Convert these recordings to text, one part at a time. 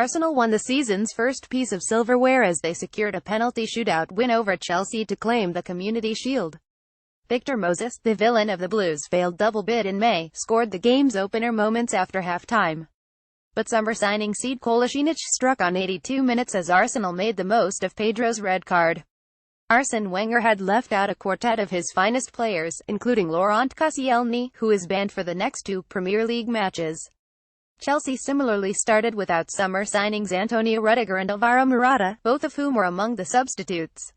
Arsenal won the season's first piece of silverware as they secured a penalty shootout win over Chelsea to claim the Community Shield. Victor Moses, the villain of the Blues' failed double bid in May, scored the game's opener moments after half-time. But summer signing Sead Kolasinac struck on 82 minutes as Arsenal made the most of Pedro's red card. Arsene Wenger had left out a quartet of his finest players, including Laurent Koscielny, who is banned for the next 2 Premier League matches. Chelsea similarly started without summer signings Antonio Rudiger and Alvaro Morata, both of whom were among the substitutes.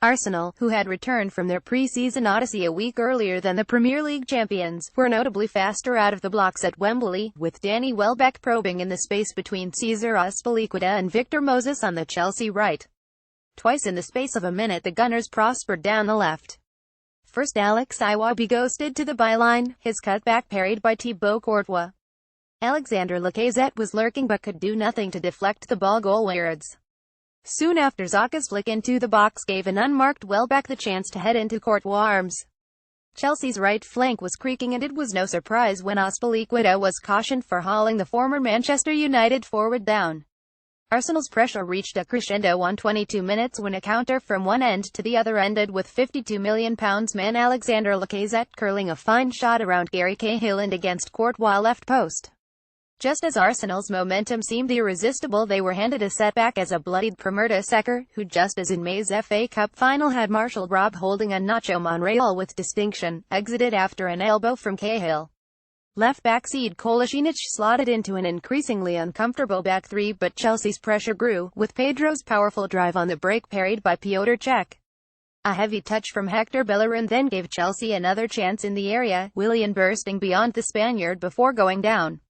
Arsenal, who had returned from their pre-season odyssey a week earlier than the Premier League champions, were notably faster out of the blocks at Wembley, with Danny Welbeck probing in the space between Cesar Azpilicueta and Victor Moses on the Chelsea right. Twice in the space of a minute the Gunners prospered down the left. First Alex Iwobi ghosted to the byline, his cutback parried by Thibaut Courtois. Alexander Lacazette was lurking but could do nothing to deflect the ball goalwards. Soon after, Xhaka's flick into the box gave an unmarked Welbeck the chance to head into Courtois' arms. Chelsea's right flank was creaking and it was no surprise when Azpilicueta was cautioned for hauling the former Manchester United forward down. Arsenal's pressure reached a crescendo on 22 minutes when a counter from one end to the other ended with £52 million man Alexander Lacazette curling a fine shot around Gary Cahill and against Courtois' left post. Just as Arsenal's momentum seemed irresistible, they were handed a setback as a bloodied Premier Secker, who just as in May's FA Cup final had marshalled Rob Holding and Nacho Monreal with distinction, exited after an elbow from Cahill. Left-back Sead Kolasinac slotted into an increasingly uncomfortable back three, but Chelsea's pressure grew, with Pedro's powerful drive on the break parried by Piotr Cech. A heavy touch from Hector Bellerin then gave Chelsea another chance in the area, Willian bursting beyond the Spaniard before going down.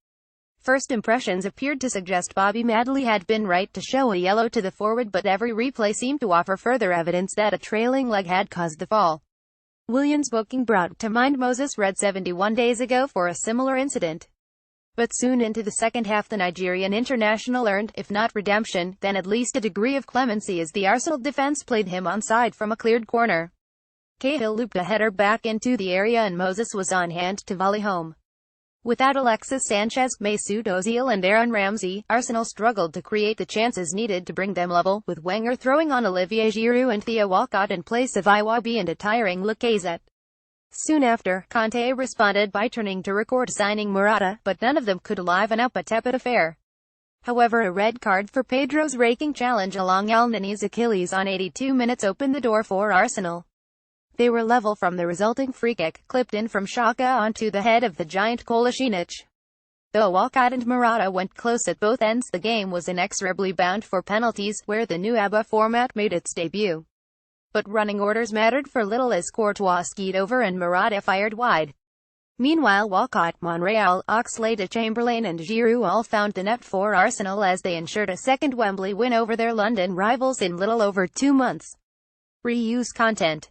First impressions appeared to suggest Bobby Madley had been right to show a yellow to the forward, but every replay seemed to offer further evidence that a trailing leg had caused the fall. Willian's booking brought to mind Moses Red 71 days ago for a similar incident. But soon into the second half the Nigerian international earned, if not redemption, then at least a degree of clemency as the Arsenal defense played him onside from a cleared corner. Cahill looped a header back into the area and Moses was on hand to volley home. Without Alexis Sanchez, Mesut Ozil and Aaron Ramsey, Arsenal struggled to create the chances needed to bring them level, with Wenger throwing on Olivier Giroud and Theo Walcott in place of Iwobi and a tiring Lacazette. Soon after, Conte responded by turning to record signing Morata, but none of them could liven up a tepid affair. However, a red card for Pedro's raking challenge along El-Neni's Achilles on 82 minutes opened the door for Arsenal. They were level from the resulting free-kick, clipped in from Xhaka onto the head of the giant Kolasinac. Though Walcott and Morata went close at both ends, the game was inexorably bound for penalties, where the new ABBA format made its debut. But running orders mattered for little as Courtois skied over and Morata fired wide. Meanwhile, Walcott, Monreal, Oxlade-Chamberlain and Giroud all found the net for Arsenal as they ensured a second Wembley win over their London rivals in little over 2 months. Reuse content.